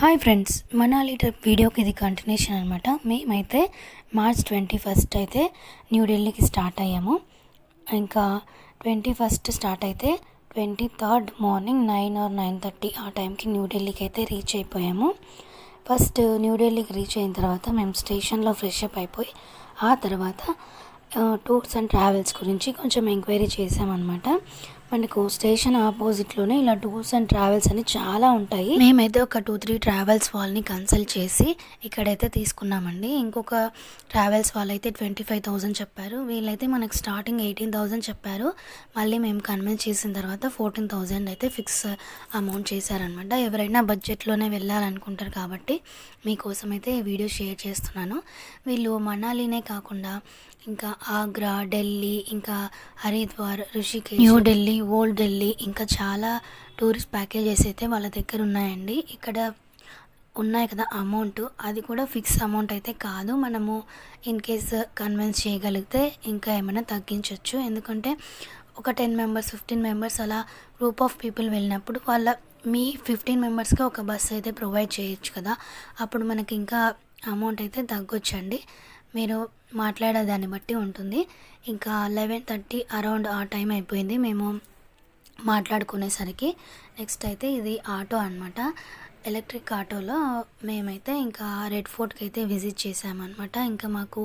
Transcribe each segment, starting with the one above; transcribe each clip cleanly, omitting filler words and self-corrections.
Hi friends, Manali trip వీడియోకి ఇది continuation అనమాట. మేమైతే మార్చ్ 21 అయితే న్యూఢిల్లీకి స్టార్ట్ అయ్యాము. ఇంకా 21 స్టార్ట్ అయితే 23 మార్నింగ్ 9 or 9:30 ఆ టైంకి న్యూఢిల్లీకి అయితే రీచ్ అయిపోయాము. ఫస్ట్ న్యూఢిల్లీకి రీచ్ అయిన తర్వాత మేము స్టేషన్లో ఫ్రెష్ అప్ అయిపోయి ఆ తర్వాత టూర్స్ అండ్ ట్రావెల్స్ గురించి కొంచెం ఎంక్వైరీ చేసామన్నమాట. మనకు స్టేషన్ ఆపోజిట్లోనే ఇలా టూర్స్ అండ్ ట్రావెల్స్ అని చాలా ఉంటాయి. మేమైతే ఒక 2-3 ట్రావెల్స్ వాళ్ళని కన్సల్ట్ చేసి ఇక్కడైతే తీసుకున్నామండి. ఇంకొక ట్రావెల్స్ వాళ్ళైతే 25,000 చెప్పారు. వీళ్ళైతే మనకు స్టార్టింగ్ 18,000 చెప్పారు. మళ్ళీ మేము కన్విన్స్ చేసిన తర్వాత 14,000 అయితే ఫిక్స్ అమౌంట్ చేశారనమాట. ఎవరైనా బడ్జెట్లోనే వెళ్ళాలనుకుంటారు కాబట్టి మీకోసం అయితే ఈ వీడియో షేర్ చేస్తున్నాను. వీళ్ళు మనాలినే కాకుండా ఇంకా ఆగ్రా, ఢిల్లీ, ఇంకా హరిద్వార్, ఋషికేశ్, న్యూ ఢిల్లీ, ఓల్డ్ ఢిల్లీ, ఇంకా చాలా టూరిస్ట్ ప్యాకేజెస్ అయితే వాళ్ళ దగ్గర ఉన్నాయండి. ఇక్కడ ఉన్నాయి కదా అమౌంట్, అది కూడా ఫిక్స్ అమౌంట్ అయితే కాదు. మనము ఇన్ కేస్ కన్విన్స్ చేయగలిగితే ఇంకా ఏమైనా తగ్గించవచ్చు. ఎందుకంటే ఒక 10 members 15 members అలా గ్రూప్ ఆఫ్ పీపుల్ వెళ్ళినప్పుడు మీ 15 membersకి ఒక బస్ అయితే ప్రొవైడ్ చేయొచ్చు కదా. అప్పుడు మనకి ఇంకా అమౌంట్ అయితే తగ్గొచ్చండి. మీరు మాట్లాడే దాన్ని బట్టి ఉంటుంది. ఇంకా 11:30 అరౌండ్ ఆ టైం అయిపోయింది మేము మాట్లాడుకునేసరికి. నెక్స్ట్ అయితే ఇది ఆటో అనమాట. ఎలక్ట్రిక్ ఆటోలో మేమైతే ఇంకా రెడ్ ఫోర్ట్కి అయితే విజిట్ చేసామన్నమాట. ఇంకా మాకు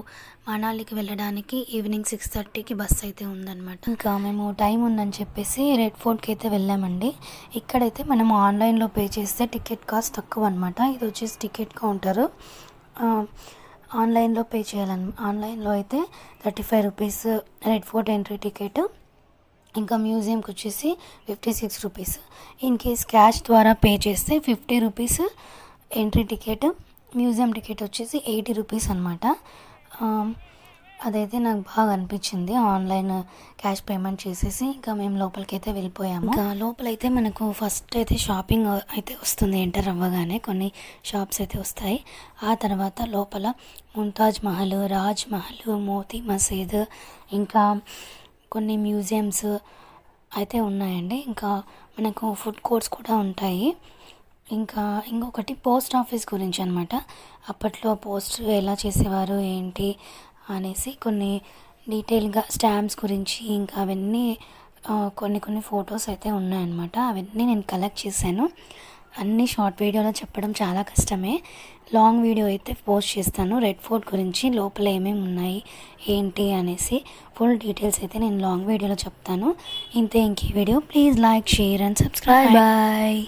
మనాలికి వెళ్ళడానికి ఈవినింగ్ 6:30కి బస్ అయితే ఉందన్నమాట. ఇంకా మేము టైం ఉందని చెప్పేసి రెడ్ ఫోర్ట్కి అయితే వెళ్ళామండి. ఇక్కడైతే మనం ఆన్లైన్లో పే చేస్తే టికెట్ కాస్ట్ తక్కువ అనమాట. ఇది వచ్చేసి టికెట్ కౌంటరు. ఆన్లైన్లో పే చేయాలని ఆన్లైన్లో అయితే 35 rupees red fort entry ticket. ఇంకా మ్యూజియంకి వచ్చేసి 56 రూపీస్. ఇన్ కేస్ క్యాష్ ద్వారా పే చేస్తే 50 rupees entry ticket. Museum ticket వచ్చేసి 80 రూపీస్ అనమాట. అదైతే నాకు బాగా అనిపించింది. ఆన్లైన్ క్యాష్ పేమెంట్ చేసేసి ఇంకా మేము లోపలికి అయితే వెళ్ళిపోయాము. ఇంకా లోపలైతే మనకు ఫస్ట్ అయితే షాపింగ్ అయితే వస్తుంది. ఎంటర్ అవ్వగానే కొన్ని షాప్స్ అయితే వస్తాయి. ఆ తర్వాత లోపల ముంతాజ్ మహల్, రాజ్ మహల్, మోతీ మసీద్, ఇంకా కొన్ని మ్యూజియంస్ అయితే ఉన్నాయండి. ఇంకా మనకు ఫుడ్ కోర్ట్స్ కూడా ఉంటాయి. ఇంకా ఇంకొకటి పోస్ట్ ఆఫీస్ గురించి అనమాట. అప్పట్లో పోస్ట్ ఎలా చేసేవారు ఏంటి అనేసి కొన్ని డీటెయిల్గా స్టాంప్స్ గురించి ఇంకా అవన్నీ కొన్ని ఫొటోస్ అయితే ఉన్నాయన్నమాట. అవన్నీ నేను కలెక్ట్ చేశాను. అన్నీ షార్ట్ వీడియోలో చెప్పడం చాలా కష్టమే. లాంగ్ వీడియో అయితే పోస్ట్ చేస్తాను రెడ్ ఫోర్ట్ గురించి, లోపల ఏమేమి ఉన్నాయి ఏంటి అనేసి ఫుల్ డీటెయిల్స్ అయితే నేను లాంగ్ వీడియోలో చెప్తాను. ఇంతే ఇంక ఈ వీడియో. Please like, share and subscribe. Bye.